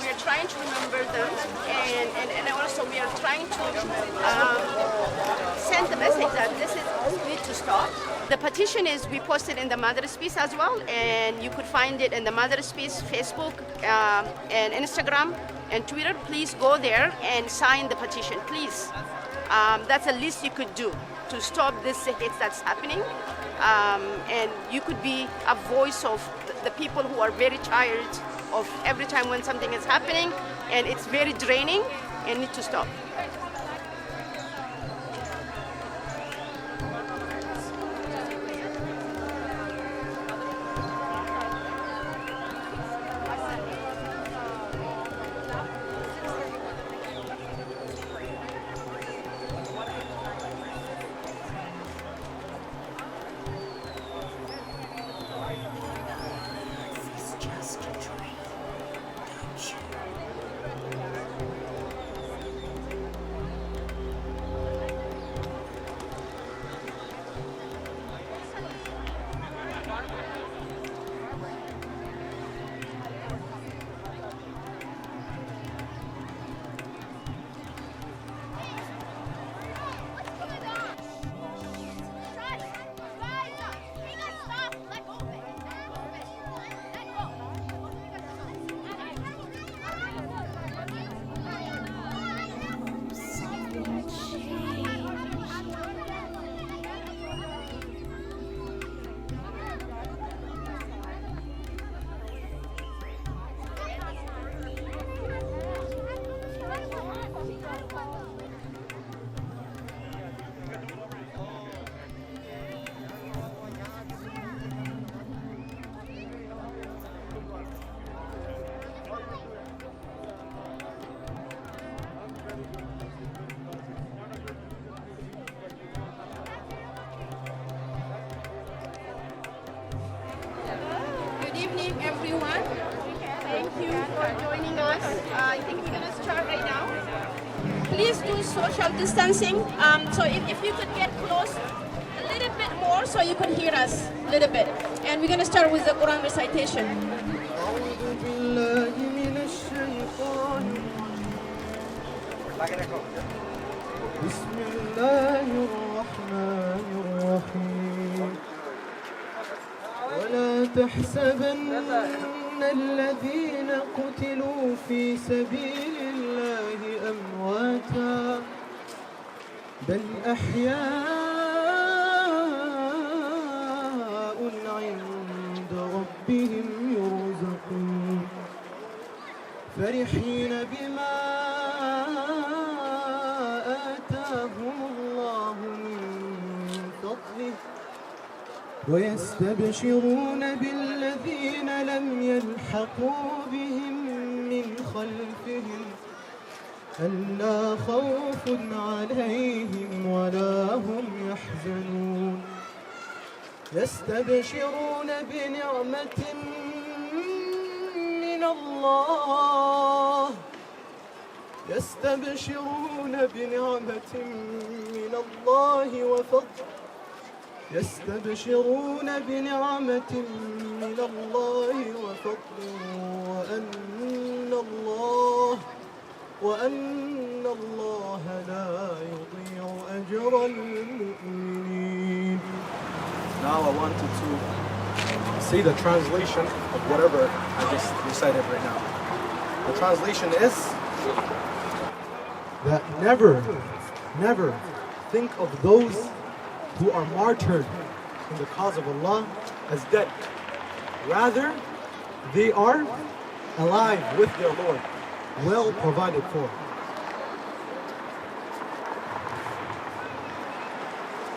we are trying to remember them, and also we are trying to send the message that this is need to stop. The petition is we posted in the Mother's Peace as well, and you could find it in the Mother's Peace Facebook and Instagram and Twitter. Please go there and sign the petition, please. That's the least you could do to stop this hate that's happening. And you could be a voice of the people who are very tired of every time when something is happening, and it's very draining and need to stop. Everyone, thank you for joining us. I think we're going to start right now. Please do social distancing. So if you could get close a little bit more so you could hear us a little bit. And we're going to start with the Quran recitation. ولا تحسبن الذين قتلوا في سبيل الله أمواتا بل أحياء عند ربهم يرزقون فرحين بما آتاهم الله من فضله ويستبشرون بالذين لم يلحقوا بهم من خلفهم ألا خوف عليهم ولا هم يحزنون يستبشرون بنعمة من الله يستبشرون بنعمة من الله وفضل يستبشرون بنعمة من الله وفضل وأن الله لا يضيع أجر المؤمنين. Now I wanted to say the translation of whatever I just recited right now. The translation is that never think of those who are martyred in the cause of Allah as dead. Rather, they are alive with their Lord, well provided for.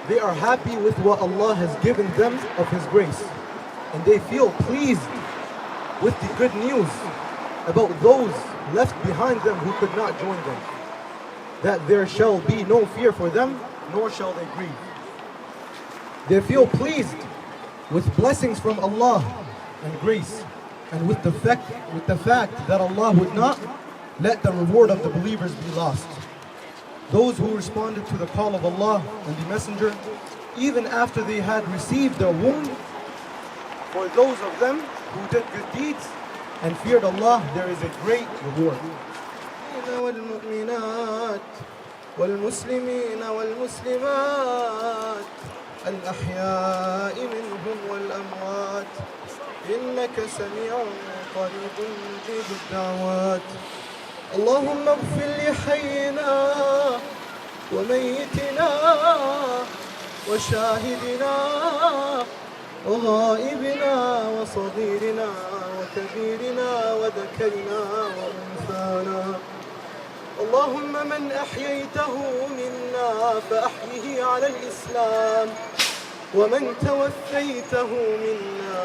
They are happy with what Allah has given them of His grace, and they feel pleased with the good news about those left behind them who could not join them, that there shall be no fear for them, nor shall they grieve. They feel pleased with blessings from Allah and grace, and with the fact that Allah would not let the reward of the believers be lost. Those who responded to the call of Allah and the Messenger, even after they had received their wound, for those of them who did good deeds, and feared Allah, there is a great reward. والمؤمنات والمسلمين والمسلمات الأحياء منهم والأموات إنك سميع قريب مجيب الدعوات. اللهم اغفر لحينا وميتنا وشاهدنا وغائبنا وصغيرنا وكبيرنا وذكرنا وأنثانا. اللهم من أحييته منا فأحيه على الإسلام، ومن توفيته منا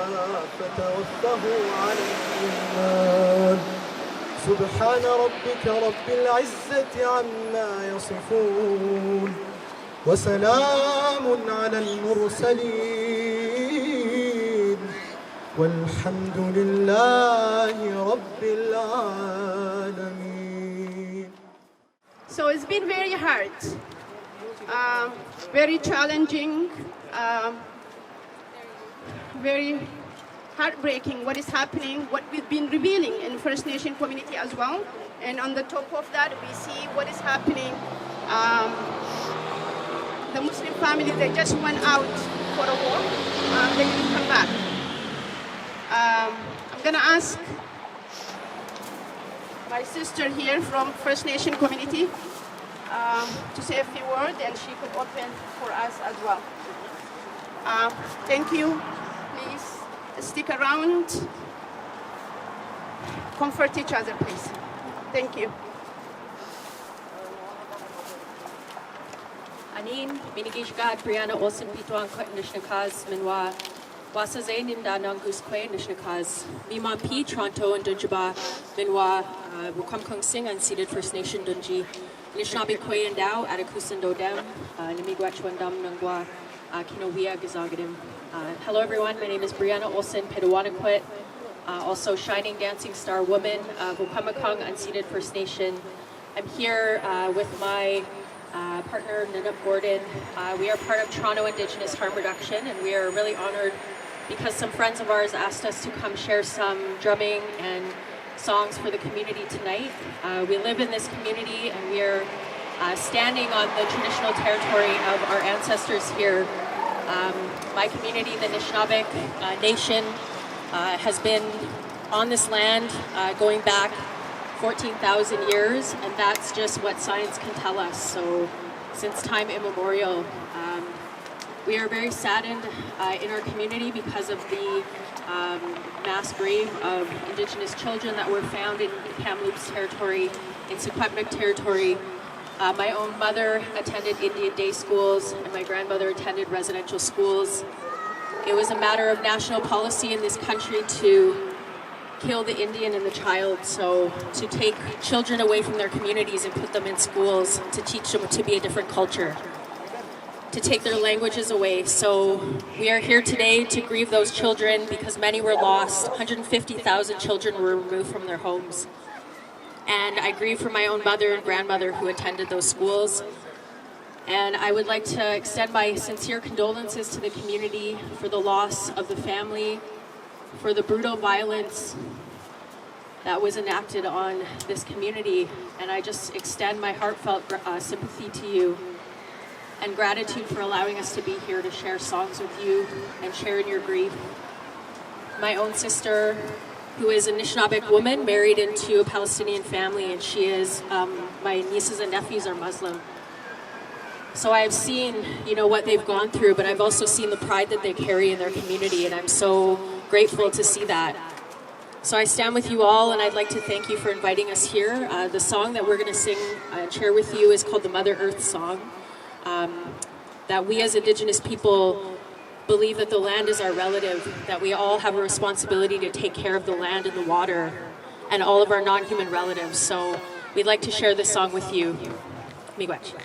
فتوفه على الإيمان. سبحان ربك رب العزة عما يصفون وسلام على المرسلين والحمد لله رب العالمين. So it's been very hard, very challenging, very heartbreaking what is happening, what we've been revealing in First Nation community as well. And on the top of that, we see what is happening. The Muslim family, they just went out for a walk. They didn't come back. I'm gonna ask my sister here from First Nation community to say a few words, and she could open for us as well. Thank you. Please stick around. Comfort each other, please. Thank you. Anin, minigishgad Brianna Olsen Pitwang Nishnakaz Minwa Wasa Zainin da Nangus Kwe Nishnakaz Mima P Toronto and Dunjaba Minwa Wukam Kung Sing unceded First Nation Dunji Nishnabi Kwe and Dao Atakusan Dodem Nimigwachwandam Nangwa Kinowia Gazagadim. Hello everyone, my name is Brianna Olsen Pedawanakwit, also Shining Dancing Star Woman of Wukamakong unceded First Nation. I'm here with my partner Nanup Gordon. We are part of Toronto Indigenous Harm Reduction, and we are really honored because some friends of ours asked us to come share some drumming and songs for the community tonight. We live in this community and we are standing on the traditional territory of our ancestors here. My community, the Nishnabek Nation, has been on this land going back 14,000 years, and that's just what science can tell us. So since time immemorial, we are very saddened in our community because of the mass grave of Indigenous children that were found in Kamloops territory, in Secwepemc territory. My own mother attended Indian day schools, and my grandmother attended residential schools. It was a matter of national policy in this country to kill the Indian and the child, so to take children away from their communities and put them in schools to teach them to be a different culture, to take their languages away. So we are here today to grieve those children because many were lost. 150,000 children were removed from their homes. And I grieve for my own mother and grandmother who attended those schools. And I would like to extend my sincere condolences to the community for the loss of the family, for the brutal violence that was enacted on this community. And I just extend my heartfelt sympathy to you and gratitude for allowing us to be here to share songs with you and share in your grief. My own sister, who is a Anishinaabe woman, married into a Palestinian family, and she is, my nieces and nephews are Muslim. So I've seen, what they've gone through, but I've also seen the pride that they carry in their community, and I'm so grateful to see that. So I stand with you all, and I'd like to thank you for inviting us here. The song that we're going to sing and share with you is called the Mother Earth Song. That we as Indigenous people believe that the land is our relative, that we all have a responsibility to take care of the land and the water and all of our non-human relatives. So we'd like to share this song with you. Miigwech. Yeah.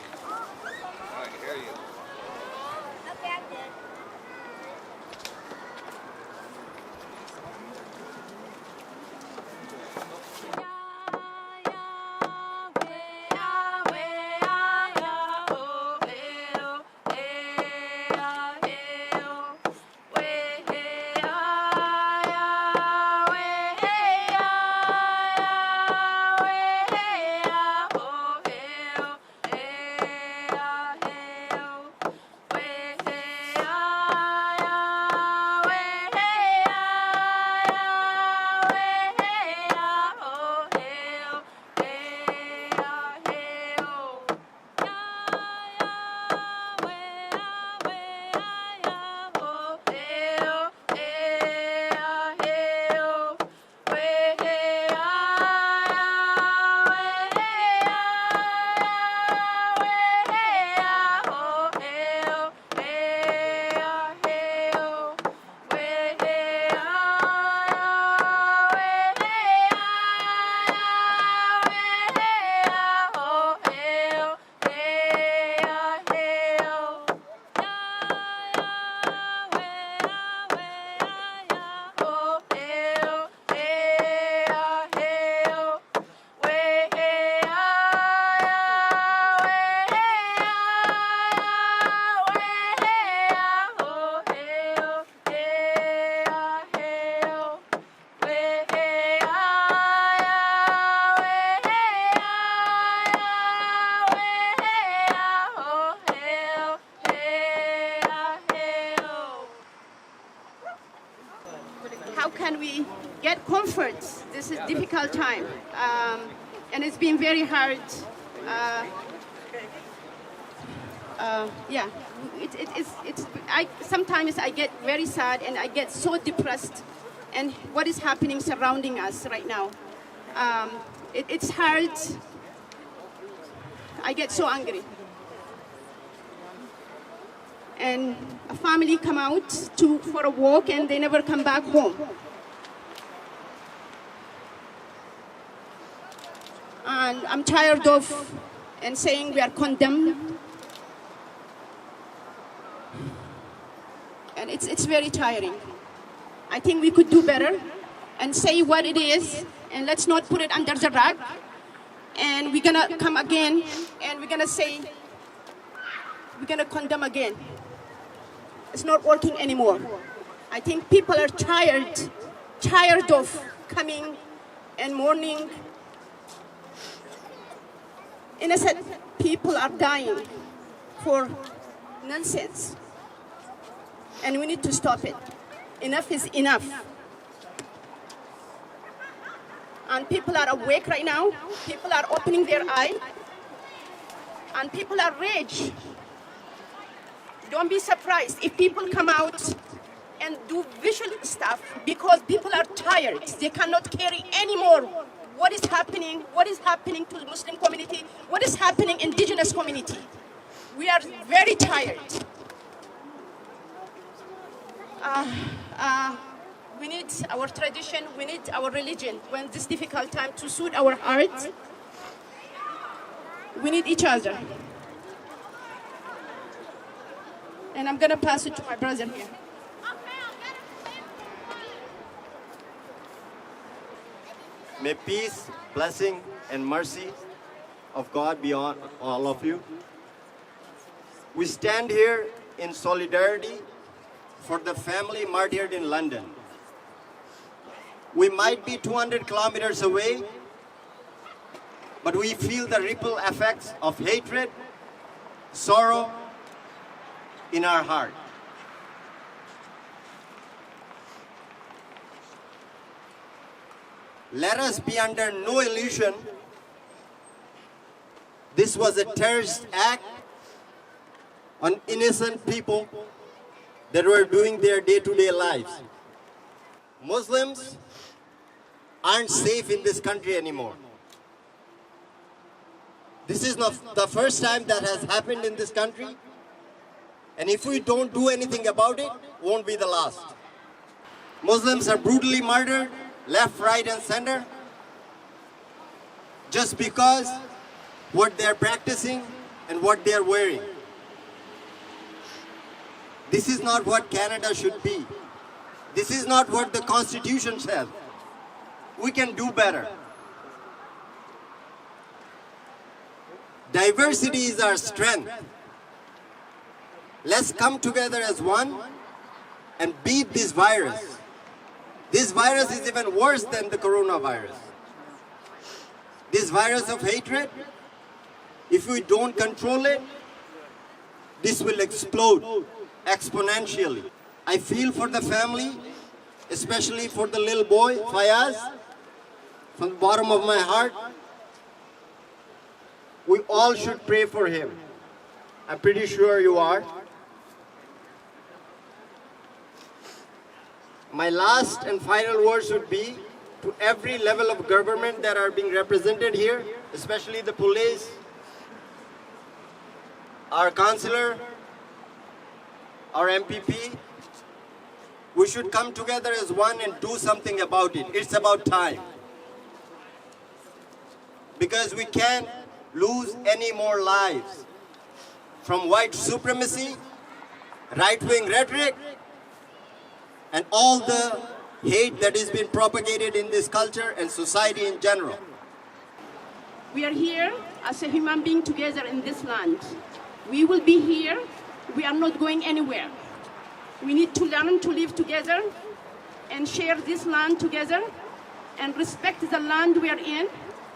efforts. This is difficult time, and it's been very hard. Yeah, sometimes I get very sad and I get so depressed, and what is happening surrounding us right now. It's hard. I get so angry. And a family come out for a walk and they never come back home. And I'm tired of and saying we are condemned. And it's very tiring. I think we could do better and say what it is, and let's not put it under the rug. And we're gonna come again and we're gonna say, we're gonna condemn again. It's not working anymore. I think people are tired of coming and mourning. Innocent people are dying for nonsense. And we need to stop it. Enough is enough. And people are awake right now. People are opening their eyes. And people are rage. Don't be surprised if people come out and do visual stuff because people are tired. They cannot carry anymore what is happening to the Muslim community, what is happening indigenous community. We are very tired. We need our tradition, we need our religion when this difficult time to soothe our hearts. We need each other. And I'm gonna pass it to my brother here. May peace, blessing, and mercy of God be on all of you. We stand here in solidarity for the family martyred in London. We might be 200 kilometers away, but we feel the ripple effects of hatred, sorrow in our heart. Let us be under no illusion this was a terrorist act on innocent people that were doing their day-to-day lives. Muslims aren't safe in this country anymore. This is not the first time that has happened in this country, and if we don't do anything about it, won't be the last. Muslims are brutally murdered, left, right, and center, just because what they're practicing and what they're wearing. This is not what Canada should be. This is not what the Constitution says. We can do better. Diversity is our strength. Let's come together as one and beat this virus. This virus is even worse than the coronavirus. This virus of hatred, if we don't control it, this will explode exponentially. I feel for the family, especially for the little boy, Fayez, from the bottom of my heart. We all should pray for him. I'm pretty sure you are. My last and final words would be to every level of government that are being represented here, especially the police, our councillor, our MPP, we should come together as one and do something about it. It's about time. Because we can't lose any more lives from white supremacy, right-wing rhetoric, and all the hate that has been propagated in this culture and society in general. We are here as a human being together in this land. We will be here. We are not going anywhere. We need to learn to live together and share this land together and respect the land we are in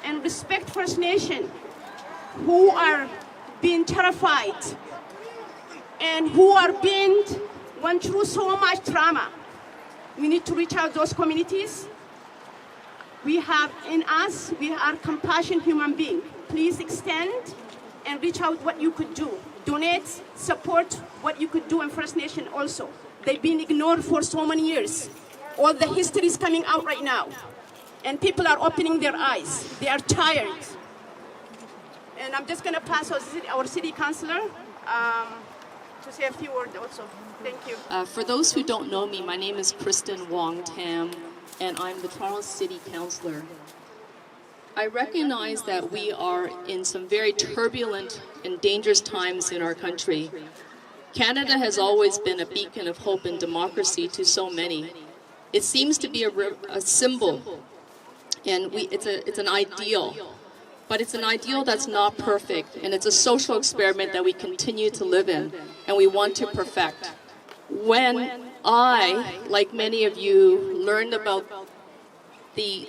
and respect First Nation who are being terrified and who are being went through so much trauma. We need to reach out those communities We have in us, we are compassionate human beings. Please extend and reach out what you could do. Donate, support what you could do in First Nation also. They've been ignored for so many years. All the history is coming out right now. And people are opening their eyes. They are tired. And I'm just gonna pass our city councillor to say a few words also. Thank you. For those who don't know me, my name is Kristen Wong Tam, and I'm the Toronto City Councillor. I recognize that we are in some very turbulent and dangerous times in our country. Canada has always been a beacon of hope and democracy to so many. It seems to be a symbol, and it's an ideal. But it's an ideal that's not perfect, and it's a social experiment that we continue to live in, and we want to perfect. When I, like many of you, learned about the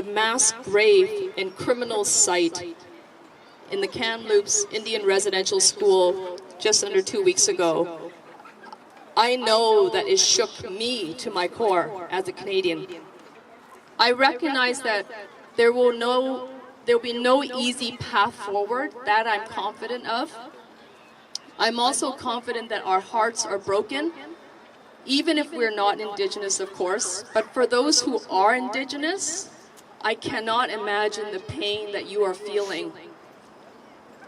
mass grave and criminal site in the Kamloops Indian Residential School just under 2 weeks ago, I know that it shook me to my core as a Canadian. I recognize that there will be no easy path forward, that I'm confident of. I'm also confident that our hearts are broken, even if we're not Indigenous, of course. But for those who are Indigenous, I cannot imagine the pain that you are feeling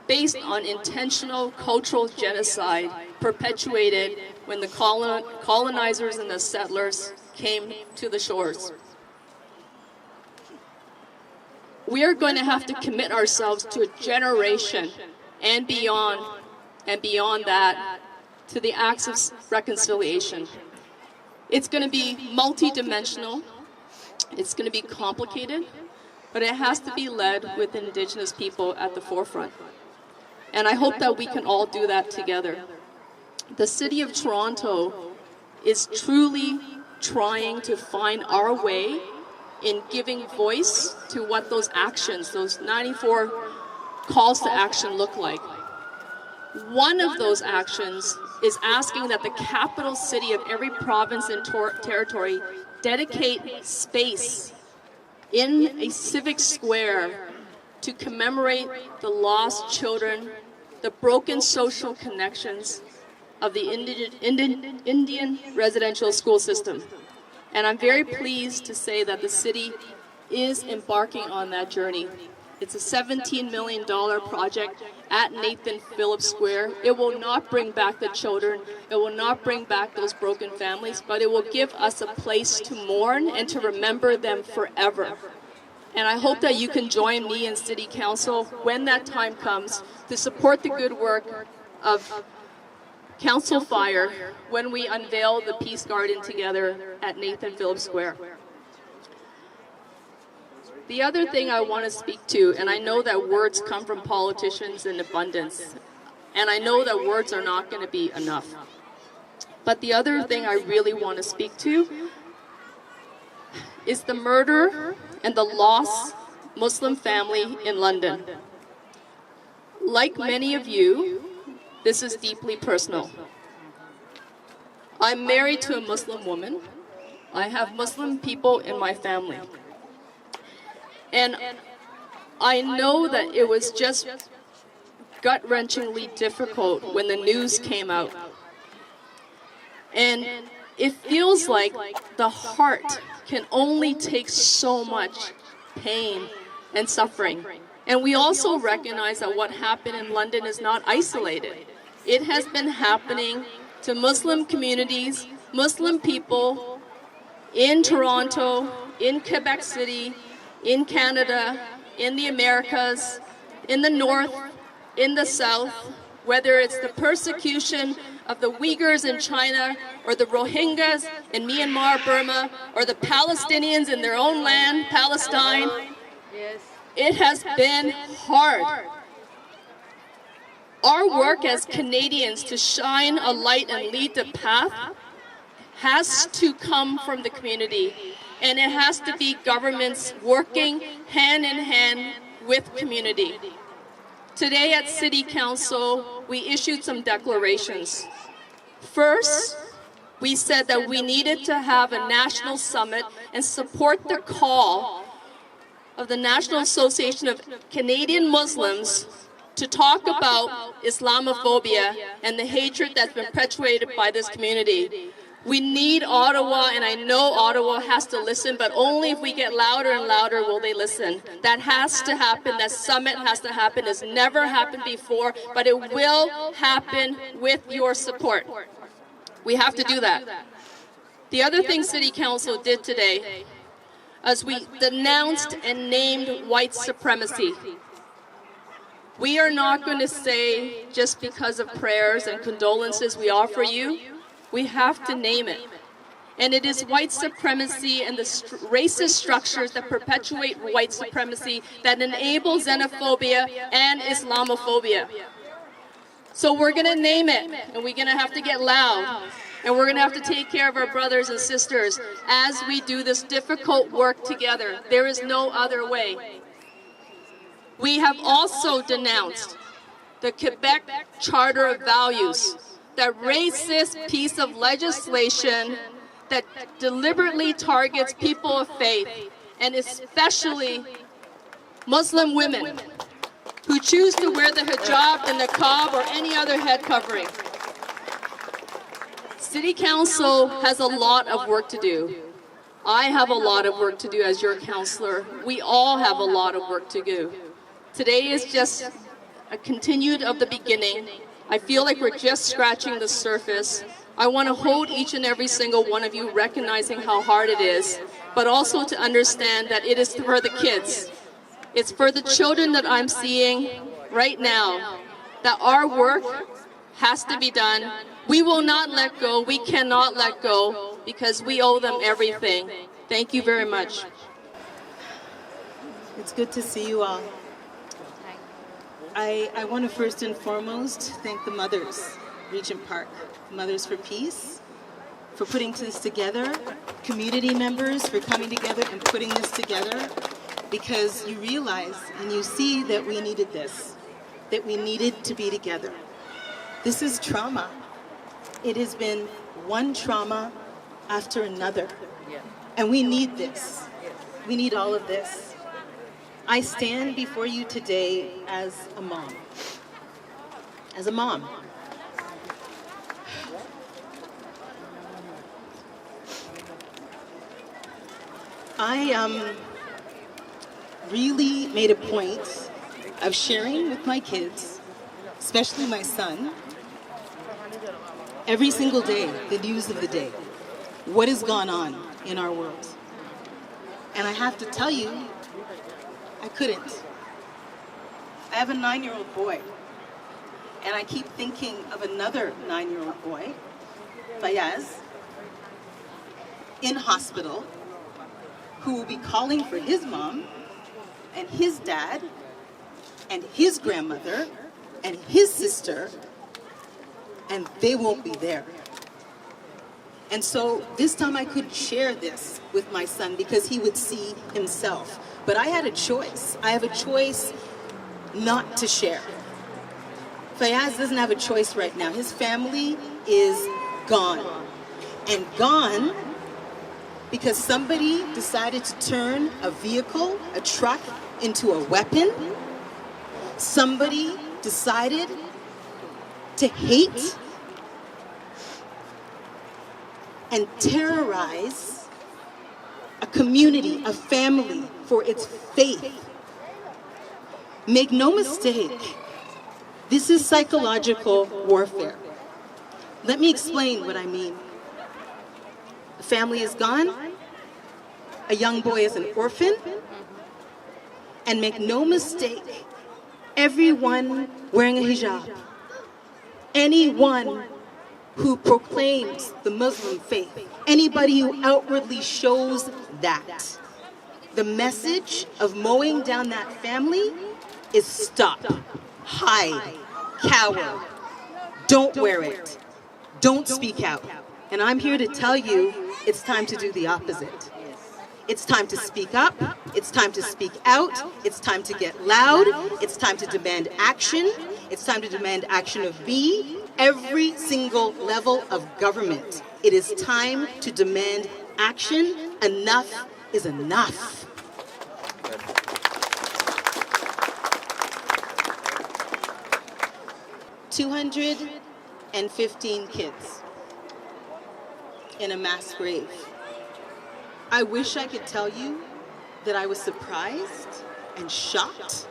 based on intentional cultural genocide perpetuated when the colonizers and the settlers came to the shores. We are going to have to commit ourselves to a generation and beyond that to the acts of reconciliation. It's going to be multidimensional, it's going to be complicated, but it has to be led with Indigenous people at the forefront. And I hope that we can all do that together. The City of Toronto is truly trying to find our way in giving voice to what those actions, those 94 calls to action look like. One of those actions is asking that the capital city of every province and territory dedicate space in a civic square to commemorate the lost children, the broken social connections of the Indian residential school system. And I'm very pleased to say that the city is embarking on that journey. It's a $17 million project at Nathan Phillips Square. It will not bring back the children, it will not bring back those broken families, but it will give us a place to mourn and to remember them forever. And I hope that you can join me in City Council when that time comes to support the good work of Council Fire when we unveil the Peace Garden together at Nathan Phillips Square. The other thing I want to speak to, and I know that words come from politicians in abundance, and I know that words are not going to be enough. But the other thing I really want to speak to is the murder and the lost Muslim family in London. Like many of you, this is deeply personal. I'm married to a Muslim woman. I have Muslim people in my family. And I know that it was just gut-wrenchingly difficult when the news came out. And it feels like the heart can only take so much pain and suffering. And we also recognize that what happened in London is not isolated. It has been happening to Muslim communities, Muslim people in Toronto, in Quebec City, in Canada, in the Americas, in the North, in the South, whether it's the persecution of the Uyghurs in China, or the Rohingyas in Myanmar, Burma, or the Palestinians in their own land, Palestine. It has been hard. Our work as Canadians to shine a light and lead the path has to come from the community, and it has to be governments working hand in hand with community. Today at City Council, we issued some declarations. First, we said that we needed to have a national summit and support the call of the National Association of Canadian Muslims to talk about Islamophobia and the hatred that's been perpetuated by this community. We need Ottawa, and I know Ottawa has to listen, but only if we get louder and louder will they listen. That has to happen. That summit has to happen. It's never happened before, but it will happen with your support. We have to do that. The other thing City Council did today is we denounced and named white supremacy. We are not going to say just because of prayers and condolences we offer you. We have to name it. And it is white supremacy and the racist structures that perpetuate white supremacy that enable xenophobia and Islamophobia. So we're going to name it, and we're going to have to get loud. And we're going to have to take care of our brothers and sisters as we do this difficult work together. There is no other way. We have also denounced the Quebec Charter of Values, that racist piece of legislation that deliberately targets people of faith, and especially Muslim women who choose to wear the hijab, the niqab, or any other head covering. City Council has a lot of work to do. I have a lot of work to do as your councillor. We all have a lot of work to do. Today is just a continued of the beginning. I feel like we're just scratching the surface. I want to hold each and every single one of you, recognizing how hard it is, but also to understand that it is for the kids. It's for the children that I'm seeing right now, that our work has to be done. We will not let go. We cannot let go because we owe them everything. Thank you very much. It's good to see you all. I want to first and foremost thank the mothers, Regent Park, Mothers for Peace, for putting this together, community members for coming together and putting this together, because you realize and you see that we needed this, that we needed to be together. This is trauma. It has been one trauma after another, and we need this. We need all of this. I stand before you today as a mom. As a mom. I really made a point of sharing with my kids, especially my son, every single day, the news of the day, what has gone on in our world. And I have to tell you, I couldn't. I have a 9-year-old boy, and I keep thinking of another 9-year-old boy, Fayez, in hospital, who will be calling for his mom and his dad and his grandmother and his sister, and they won't be there. And so this time I couldn't share this with my son because he would see himself. But I had a choice. I have a choice not to share. Fayez doesn't have a choice right now. His family is gone. And gone because somebody decided to turn a vehicle, a truck, into a weapon. Somebody decided to hate and terrorize a community, a family, for its faith. Make no mistake, this is psychological warfare. Let me explain what I mean. A family is gone, a young boy is an orphan, and make no mistake, everyone wearing a hijab, anyone who proclaims the Muslim faith, anybody who outwardly shows that, the message of mowing down that family is stop, hide, cower, don't wear it, don't speak out. And I'm here to tell you, it's time to do the opposite. It's time to speak up, it's time to speak out, it's time to get loud, it's time to demand action, it's time to demand action of every single level of government. It is time to demand action. Enough is enough. 215 kids in a mass grave. I wish I could tell you that I was surprised and shocked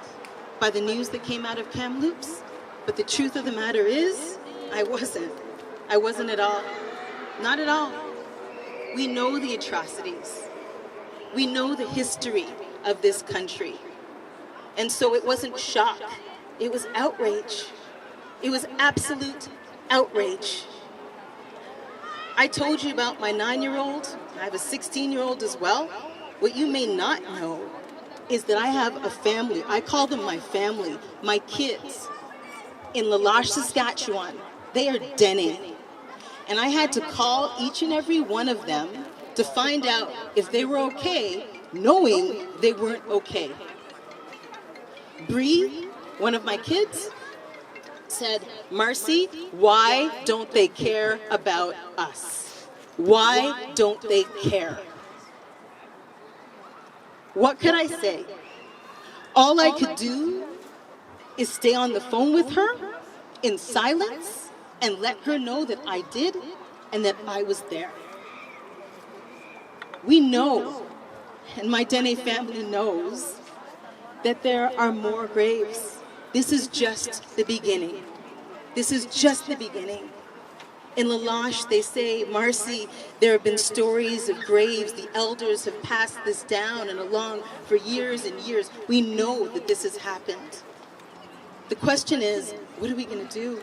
by the news that came out of Kamloops, but the truth of the matter is, I wasn't. I wasn't at all. Not at all. We know the atrocities. We know the history of this country. And so it wasn't shock. It was outrage. It was absolute outrage. I told you about my 9-year-old. I have a 16-year-old as well. What you may not know is that I have a family. I call them my family, my kids, in Lalache, Saskatchewan. They are Dene. And I had to call each and every one of them to find out if they were okay, knowing they weren't okay. Bree, one of my kids, said, Marcy, why don't they care about us? Why don't they care? What could I say? All I could do is stay on the phone with her in silence and let her know that I did and that I was there. We know, and my Dene family knows, that there are more graves. This is just the beginning. This is just the beginning. In Lalache, they say, Marcy, there have been stories of graves. The elders have passed this down and along for years and years. We know that this has happened. The question is, what are we going to do?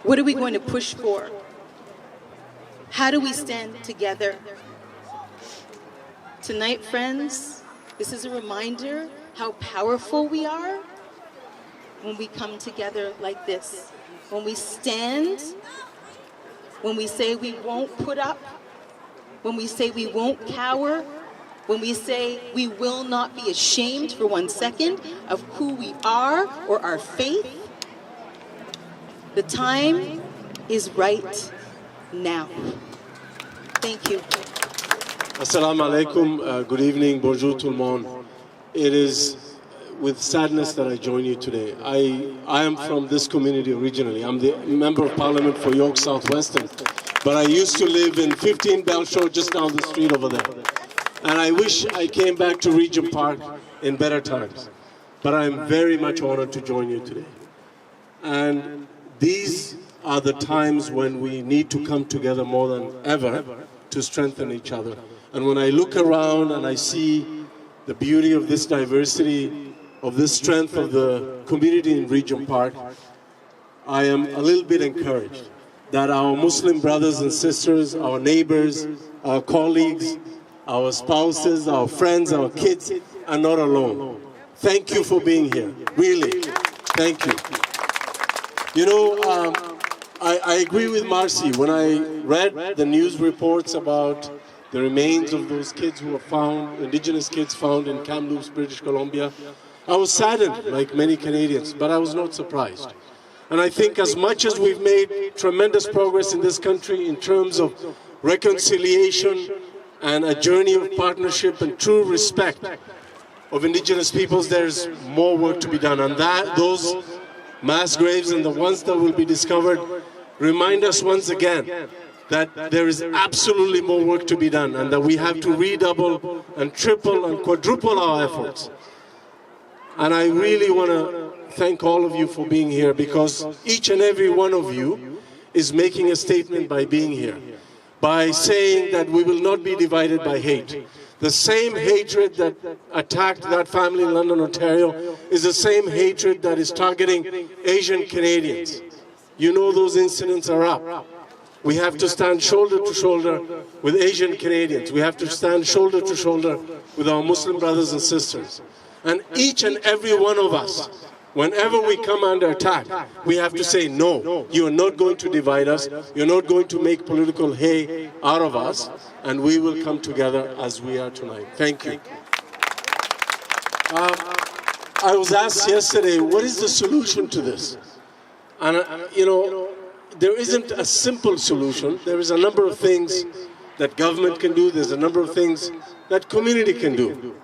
What are we going to push for? How do we stand together? Tonight, friends, this is a reminder how powerful we are when we come together like this. When we stand, when we say we won't put up, when we say we won't cower, when we say we will not be ashamed for 1 second of who we are or our faith, the time is right now. Thank you. Assalamu alaikum, good evening, bonjour tout le monde. It is with sadness that I join you today. I am from this community originally. I'm the Member of Parliament for York Southwestern, but I used to live in 15 Belshore, just down the street over there. And I wish I came back to Regent Park in better times. But I'm very much honored to join you today. And these are the times when we need to come together more than ever to strengthen each other. And when I look around and I see the beauty of this diversity, of this strength of the community in Regent Park, I am a little bit encouraged that our Muslim brothers and sisters, our neighbors, our colleagues, our spouses, our friends, our kids are not alone. Thank you for being here, really. Thank you. You know, I agree with Marcy. When I read the news reports about the remains of those kids who were found, Indigenous kids found in Kamloops, British Columbia, I was saddened, like many Canadians, but I was not surprised. And I think as much as we've made tremendous progress in this country in terms of reconciliation and a journey of partnership and true respect of Indigenous peoples, there's more work to be done. And that, those mass graves and the ones that will be discovered remind us once again that there is absolutely more work to be done and that we have to redouble and triple and quadruple our efforts. And I really want to thank all of you for being here, because each and every one of you is making a statement by being here, by saying that we will not be divided by hate. The same hatred that attacked that family in London, Ontario, is the same hatred that is targeting Asian Canadians. You know those incidents are up. We have to stand shoulder to shoulder with Asian Canadians. We have to stand shoulder to shoulder with our Muslim brothers and sisters. And each and every one of us, whenever we come under attack, we have to say, no, you are not going to divide us, you're not going to make political hay out of us, and we will come together as we are tonight. Thank you. I was asked yesterday, what is the solution to this? And, you know, there isn't a simple solution. There is a number of things that government can do. There's a number of things that community can do.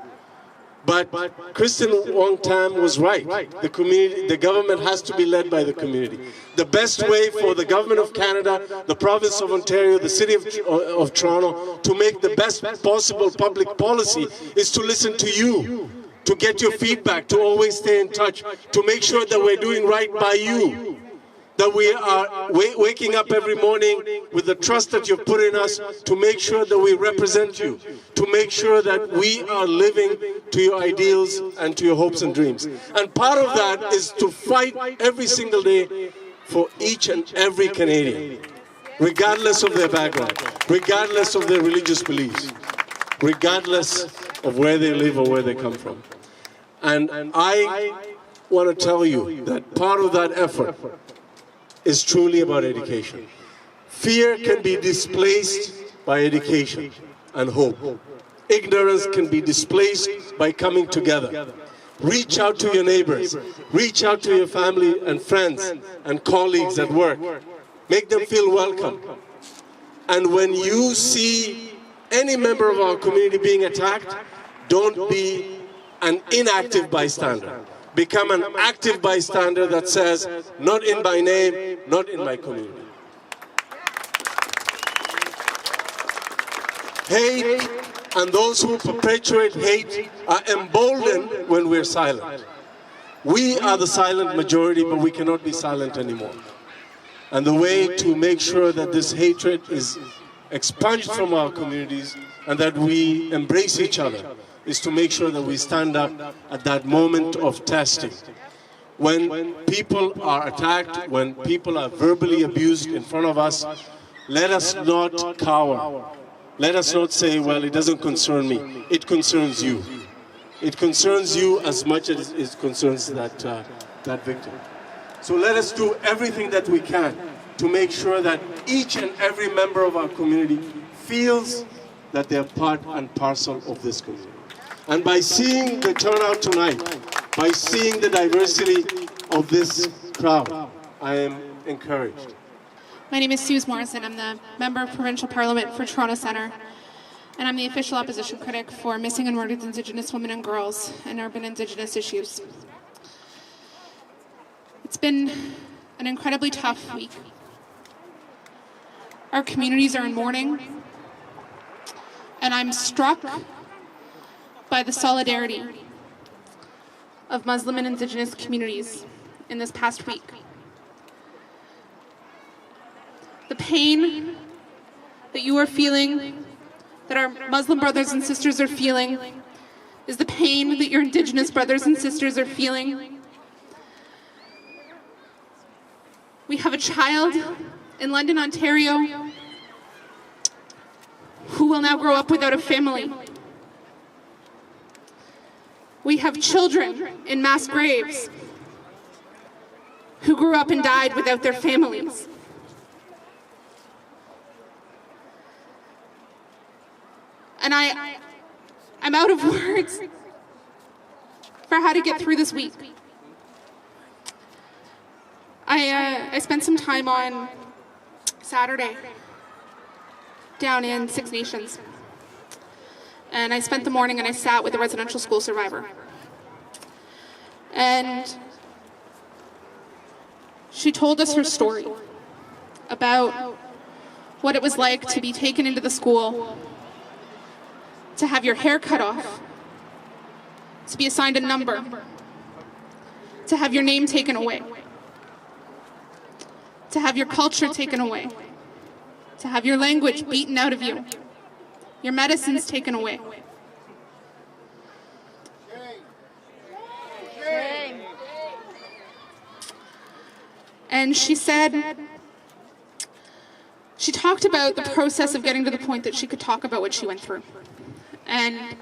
But Kristen Wong Tam was right. The community, the government has to be led by the community. The best way for the government of Canada, the province of Ontario, the city of Toronto to make the best possible public policy is to listen to you, to get your feedback, to always stay in touch, to make sure that we're doing right by you, that we are waking up every morning with the trust that you've put in us to make sure that we represent you, to make sure that we are living to your ideals and to your hopes and dreams. And part of that is to fight every single day for each and every Canadian, regardless of their background, regardless of their religious beliefs, regardless of where they live or where they come from. And I want to tell you that part of that effort is truly about education. Fear can be displaced by education and hope. Ignorance can be displaced by coming together. Reach out to your neighbors. Reach out to your family and friends and colleagues at work. Make them feel welcome. And when you see any member of our community being attacked, don't be an inactive bystander. Become an active bystander that says, not in my name, not in my community. Hate and those who perpetuate hate are emboldened when we're silent. We are the silent majority, but we cannot be silent anymore. And the way to make sure that this hatred is expunged from our communities and that we embrace each other is to make sure that we stand up at that moment of testing. When people are attacked, when people are verbally abused in front of us, let us not cower. Let us not say, well, it doesn't concern me. It concerns you. It concerns you as much as it concerns that victim. So let us do everything that we can to make sure that each and every member of our community feels that they're part and parcel of this community. And by seeing the turnout tonight, by seeing the diversity of this crowd, I am encouraged. My name is Suze Morrison. I'm the Member of Provincial Parliament for Toronto Centre, and I'm the official opposition critic for missing and murdered Indigenous women and girls and urban Indigenous issues. It's been an incredibly tough week. Our communities are in mourning, and I'm struck by the solidarity of Muslim and Indigenous communities in this past week. The pain that you are feeling, that our Muslim brothers and sisters are feeling, is the pain that your Indigenous brothers and sisters are feeling. We have a child in London, Ontario, who will now grow up without a family. We have children in mass graves who grew up and died without their families. And I'm out of words for how to get through this week. I spent some time on Saturday down in Six Nations. And I spent the morning and I sat with a residential school survivor. And she told us her story about what it was like to be taken into the school, to have your hair cut off, to be assigned a number, to have your name taken away, to have your culture taken away, to have your language beaten out of you, your medicines taken away. And she said, she talked about the process of getting to the point that she could talk about what she went through. And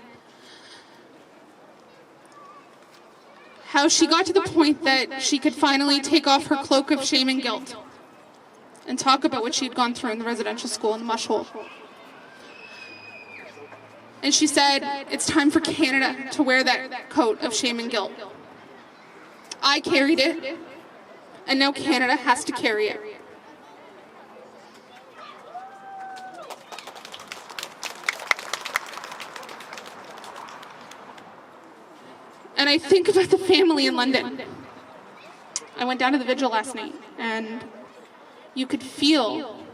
how she got to the point that she could finally take off her cloak of shame and guilt and talk about what she had gone through in the residential school in the mush hole. And she said, it's time for Canada to wear that coat of shame and guilt. I carried it, and now Canada has to carry it. And I think about the family in London. I went down to the vigil last night, and you could feel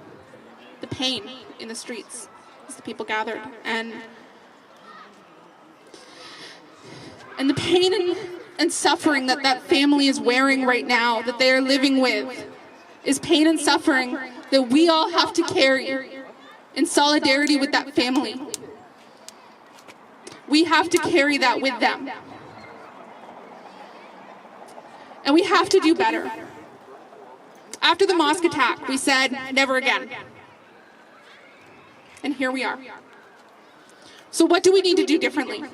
the pain in the streets as the people gathered. And the pain and suffering that that family is wearing right now, that they are living with, is pain and suffering that we all have to carry in solidarity with that family. We have to carry that with them. And we have to do better. After the mosque attack, we said, never again. And here we are. So what do we need to do differently?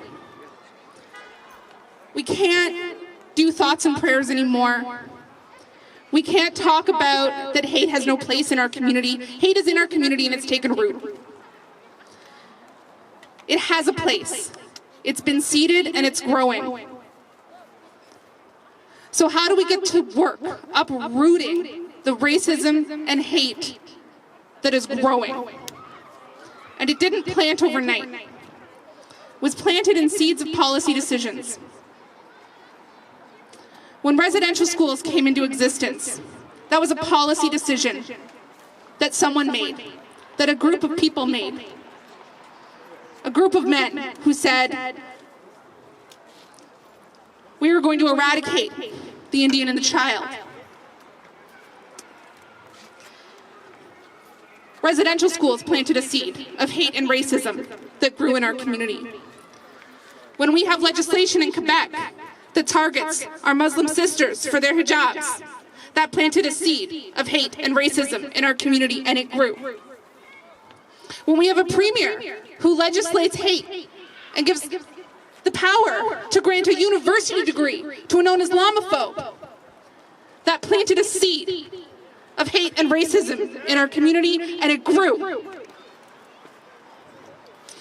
We can't do thoughts and prayers anymore. We can't talk about that hate has no place in our community. Hate is in our community and it's taken root. It has a place. It's been seeded and it's growing. So how do we get to work uprooting the racism and hate that is growing? And it didn't plant overnight. It was planted in seeds of policy decisions. When residential schools came into existence, that was a policy decision that someone made, that a group of people made. A group of men who said, we are going to eradicate the Indian and the child. Residential schools planted a seed of hate and racism that grew in our community. When we have legislation in Quebec that targets our Muslim sisters for their hijabs, that planted a seed of hate and racism in our community, and it grew. When we have a premier who legislates hate and gives the power to grant a university degree to a known Islamophobe, that planted a seed of hate and racism in our community, and it grew.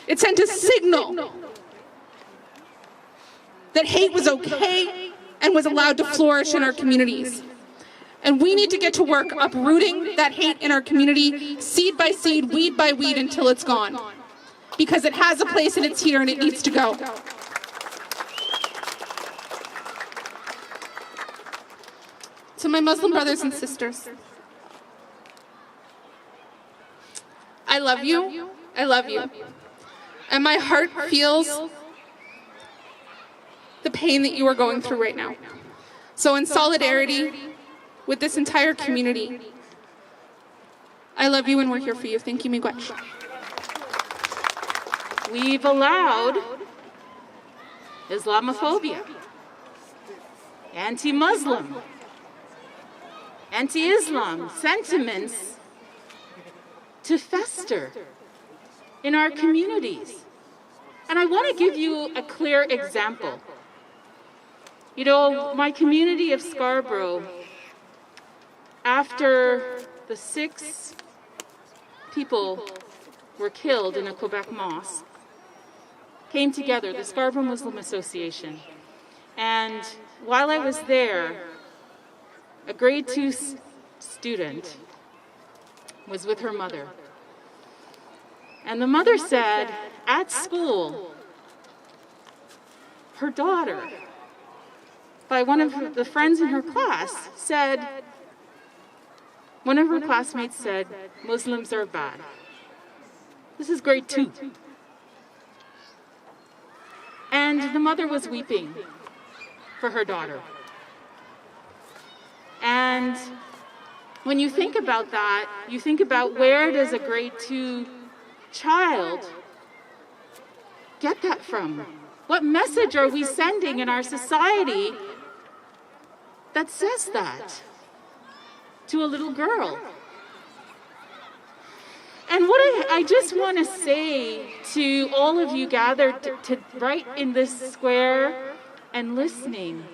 It sent a signal that hate was okay and was allowed to flourish in our communities. And we need to get to work uprooting that hate in our community, seed by seed, weed by weed, until it's gone. Because it has a place and it's here and it needs to go. To my Muslim brothers and sisters, I love you. I love you. And my heart feels the pain that you are going through right now. So in solidarity with this entire community, I love you and we're here for you. Thank you, miigwech. We've allowed Islamophobia, anti-Muslim, anti-Islam sentiments to fester in our communities. And I want to give you a clear example. You know, my community of Scarborough, after the 6 people were killed in a Quebec mosque, came together, the Scarborough Muslim Association. And while I was there, a grade 2 student was with her mother. And the mother said, at school, her daughter, by one of the friends in her class, said, one of her classmates said, Muslims are bad. This is grade 2. And the mother was weeping for her daughter. And when you think about that, you think about where does a grade 2 child get that from? What message are we sending in our society that says that to a little girl? And what I just want to say to all of you gathered to right in this square and listening,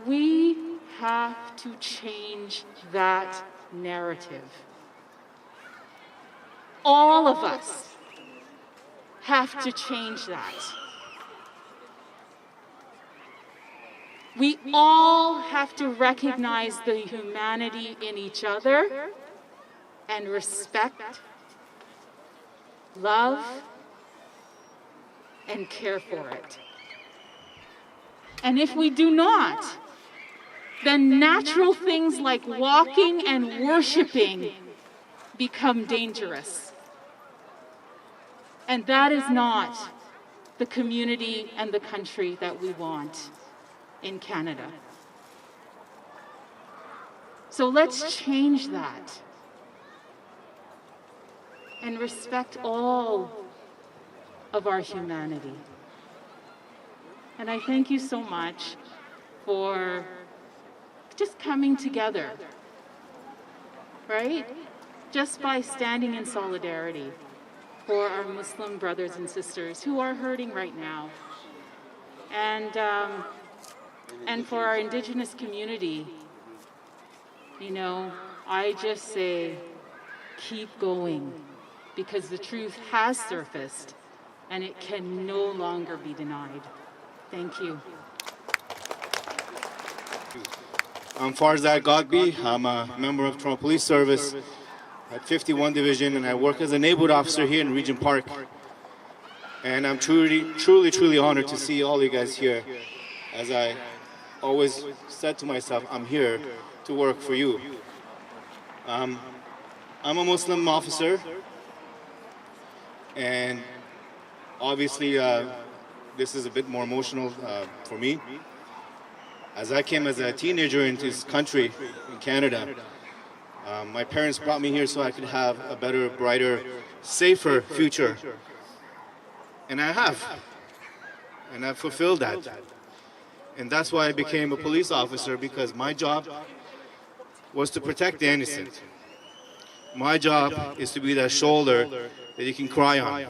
we have to change that narrative. All of us have to change that. We all have to recognize the humanity in each other and respect, love, and care for it. And if we do not, then natural things like walking and worshiping become dangerous. And that is not the community and the country that we want in Canada. So let's change that and respect all of our humanity. And I thank you so much for just coming together, right? Just by standing in solidarity for our Muslim brothers and sisters who are hurting right now. And for our Indigenous community, you know, I just say, keep going, because the truth has surfaced and it can no longer be denied. Thank you. I'm Fayez Afzaal. I'm a member of Toronto Police Service at 51 Division, and I work as a neighborhood officer here in Regent Park. And I'm truly honored to see all you guys here. As I always said to myself, I'm here to work for you. I'm a Muslim officer, and obviously this is a bit more emotional for me. As I came as a teenager into this country, in Canada, my parents brought me here so I could have a better, brighter, safer future. And I have. And I've fulfilled that. And that's why I became a police officer, because my job was to protect the innocent. My job is to be that shoulder that you can cry on.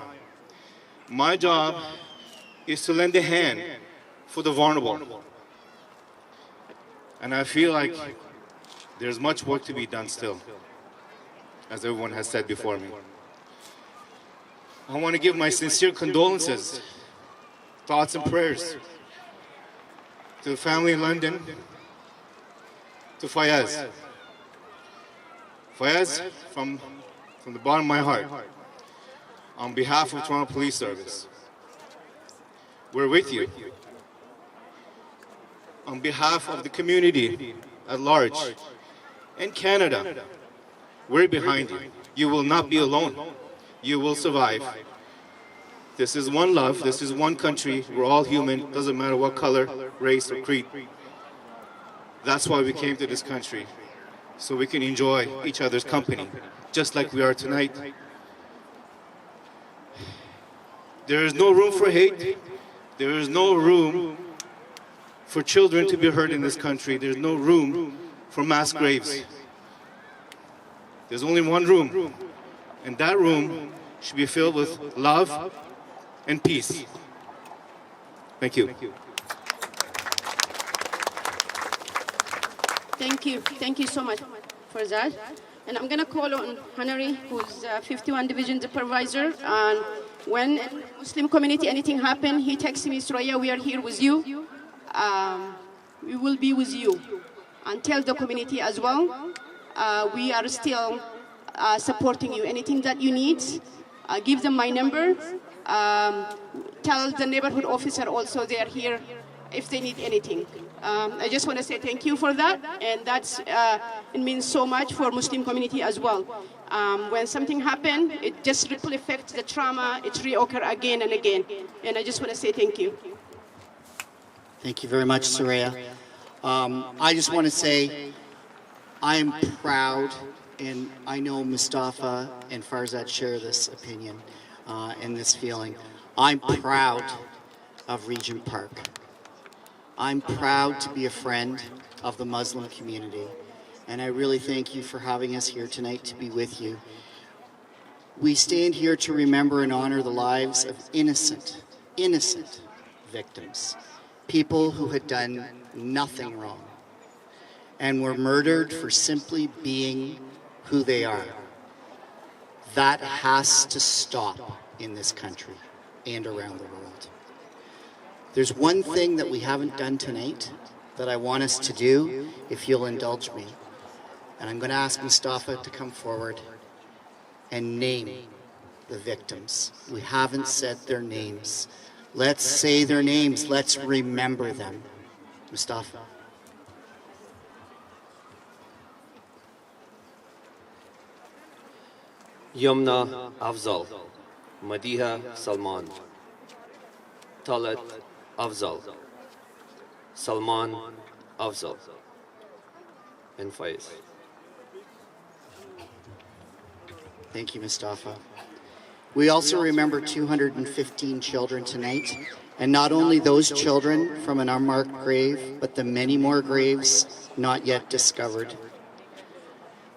My job is to lend a hand for the vulnerable. And I feel like there's much work to be done still, as everyone has said before me. I want to give my sincere condolences, thoughts and prayers to the family in London, to Fayez. Fayez, from the bottom of my heart, on behalf of Toronto Police Service, we're with you. On behalf of the community at large, and Canada, we're behind you. You will not be alone. You will survive. This is one love. This is one country. We're all human. Doesn't matter what color, race, or creed. That's why we came to this country, so we can enjoy each other's company, just like we are tonight. There is no room for hate. There is no room for children to be hurt in this country. There's no room for mass graves. There's only one room, and that room should be filled with love and peace. Thank you. Thank you so much for that. And I'm going to call on Hanari, who's 51 Division Supervisor. And when Muslim community anything happen, he texts me, Suraya, we are here with you. We will be with you. And tell the community as well, we are still supporting you. Anything that you need, give them my number. Tell the neighborhood officer also they are here if they need anything. I just want to say thank you for that, and that's it means so much for Muslim community as well. When something happens, it just ripple affects the trauma, it reoccur again and again, and I just want to say thank you. Thank you very much, Suraya. I just want to say I'm proud, and I know Mustafa and Farzad share this opinion and this feeling. I'm proud of Regent Park. I'm proud to be a friend of the Muslim community, and I really thank you for having us here tonight to be with you. We stand here to remember and honor the lives of innocent victims, people who had done nothing wrong and were murdered for simply being who they are. That has to stop in this country and around the world. There's one thing that we haven't done tonight that I want us to do, if you'll indulge me. And I'm going to ask Mustafa to come forward and name the victims. We haven't said their names. Let's say their names. Let's remember them. Mustafa. Yumna Afzaal, Madiha Salman, Talat Afzal, Salman Afzall, and Fayez. Thank you, Mustafa. We also remember 215 children tonight, and not only those children from an unmarked grave, but the many more graves not yet discovered.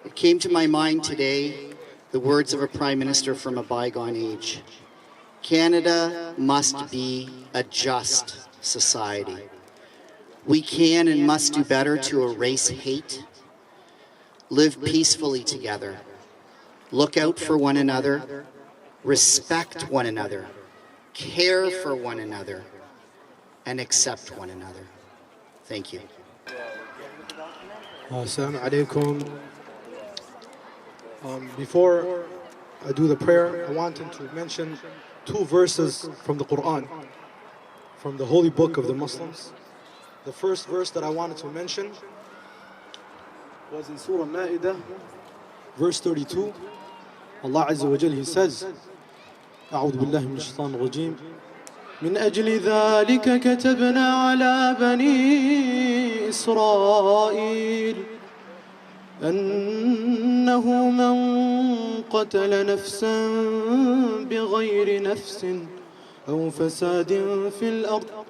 It came to my mind today the words of a Prime Minister from a bygone age. Canada must be a just society. We can and must do better to erase hate, live peacefully together, look out for one another, respect one another, care for one another, and accept one another. Thank you. Assalamu alaikum. Before I do the prayer, I wanted to mention two verses from the Quran, from the holy book of the Muslims. The first verse that I wanted to mention was in Surah Ma'idah, verse 32. Allah Azza wa Jal, He says, أعوذ بالله من الشيطان الرجيم من أجل ذلك كتبنا على بني إسرائيل أنه من قتل نفسا بغير نفس أو فساد في الأرض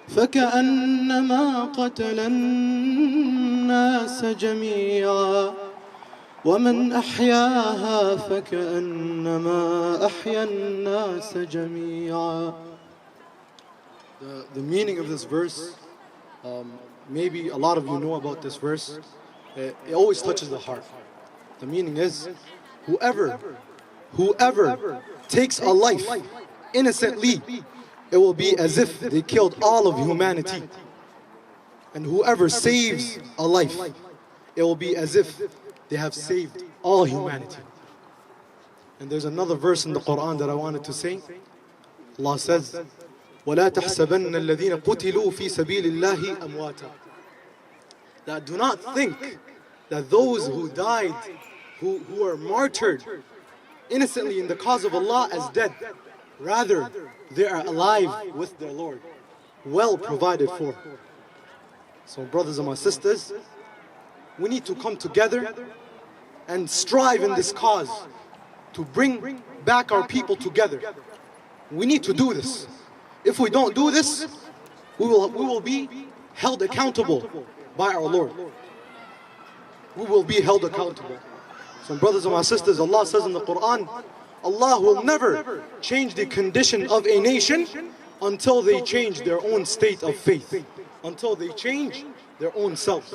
فكأنما قتل الناس جميعا ومن أحياها فكأنما أحيا الناس جميعا. The meaning of this verse, maybe a lot of you know about this verse. It always touches the heart. The meaning is, whoever takes a life innocently, it will be as if they killed all of humanity. And whoever saves a life, it will be as if they have saved all humanity. And there's another verse in the Quran that I wanted to say. Allah says, وَلَا تَحْسَبَنَّ الَّذِينَ قُتِلُوا فِي سَبِيلِ اللَّهِ أَمْوَاتًا. That do not think that those who died, who were martyred innocently in the cause of Allah as dead. Rather, they are alive with their Lord, well provided for. So brothers and my sisters, we need to come together and strive in this cause to bring back our people together. We need to do this. If we don't do this, we will be held accountable by our Lord. We will be held accountable. So brothers and my sisters, Allah says in the Quran, Allah will never change the condition of a nation until they change their own state of faith, until they change their own selves.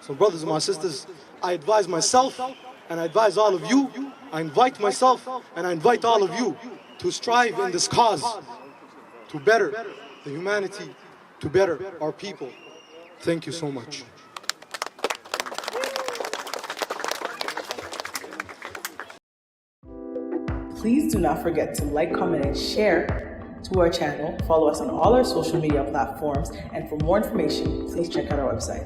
So brothers and my sisters, I advise myself and I advise all of you, I invite myself and I invite all of you to strive in this cause, to better the humanity, to better our people. Thank you so much. Please do not forget to like, comment, and share to our channel. Follow us on all our social media platforms. And for more information, please check out our website.